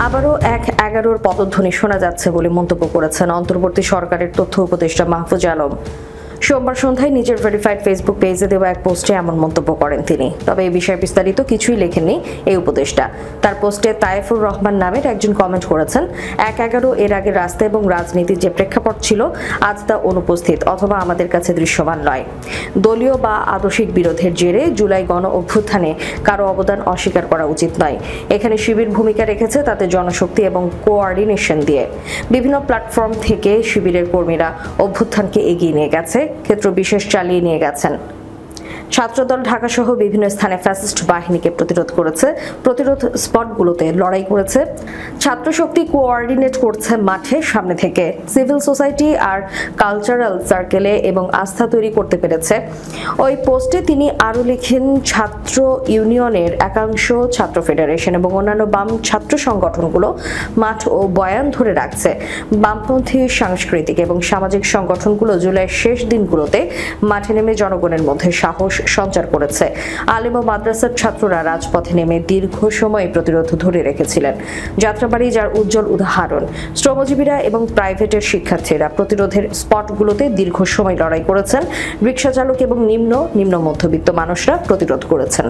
আবারও ১/১১ পদধ্বনি শোনা যাচ্ছে বলে মন্তব্য করেছেন অন্তর্বর্তী সরকারের তথ্য উপদেষ্টা মাহফুজ আলম। সোমবার সন্ধ্যায় নিজের ভেরিফাইড ফেসবুক পেজে দেওয়া এক পোস্টে এমন মন্তব্য করেন তিনি। তবে এই বিষয়ে বিস্তারিত কিছুই লেখেননি এই উপদেষ্টা। তার পোস্টে তায়েফুর রহমান নামের একজন কমেন্ট করেছেন, ১/১১ এর আগে রাস্তা এবং রাজনীতির যে প্রেক্ষাপট ছিল আজ তা অনুপস্থিত অথবা আমাদের কাছে দৃশ্যমান নয়। দলীয় বা আদর্শিক বিরোধের জেরে জুলাই গণ অভ্যুত্থানে কারো অবদান অস্বীকার করা উচিত নয়। এখানে শিবির ভূমিকা রেখেছে তাতে জনশক্তি এবং কোঅর্ডিনেশন দিয়ে। বিভিন্ন প্ল্যাটফর্ম থেকে শিবিরের কর্মীরা অভ্যুত্থানকে এগিয়ে নিয়ে গেছে, ক্ষেত্র বিশেষ চালিয়ে নিয়ে গেছেন। ছাত্রদল ঢাকা সহ বিভিন্ন স্থানে ফ্যাসিস্ট বাহিনীকে প্রতিরোধ করেছে, প্রতিরোধ স্পটগুলোতে লড়াই করেছে। ছাত্র শক্তি কোঅর্ডিনেট করছে মাঠে সামনে থেকে, সিভিল সোসাইটি আর কালচারাল সার্কেলে এবং আস্থা তৈরি করতে পেরেছে। ওই পোস্টে তিনি আরও লিখেন, ছাত্র ইউনিয়নের একাংশ, ছাত্র ফেডারেশন এবং অন্যান্য বাম ছাত্র সংগঠনগুলো মাঠ ও বয়ান ধরে রাখছে। বামপন্থী সাংস্কৃতিক এবং সামাজিক সংগঠনগুলো জুলাইয়ের শেষ দিনগুলোতে মাঠে নেমে জনগণের মধ্যে সাহস সঞ্চার করেছে। আলেম ও মাদ্রাসার ছাত্ররা রাজপথে নেমে দীর্ঘ সময় প্রতিরোধ ধরে রেখেছিলেন। যাত্রাবাড়ি যার উজ্জ্বল উদাহরণ। শ্রমজীবীরা এবং প্রাইভেটের শিক্ষার্থীরা প্রতিরোধের স্পটগুলোতে দীর্ঘ সময় লড়াই করেছেন। রিকশা চালক এবং নিম্ন মধ্যবিত্ত মানুষরা প্রতিরোধ করেছেন।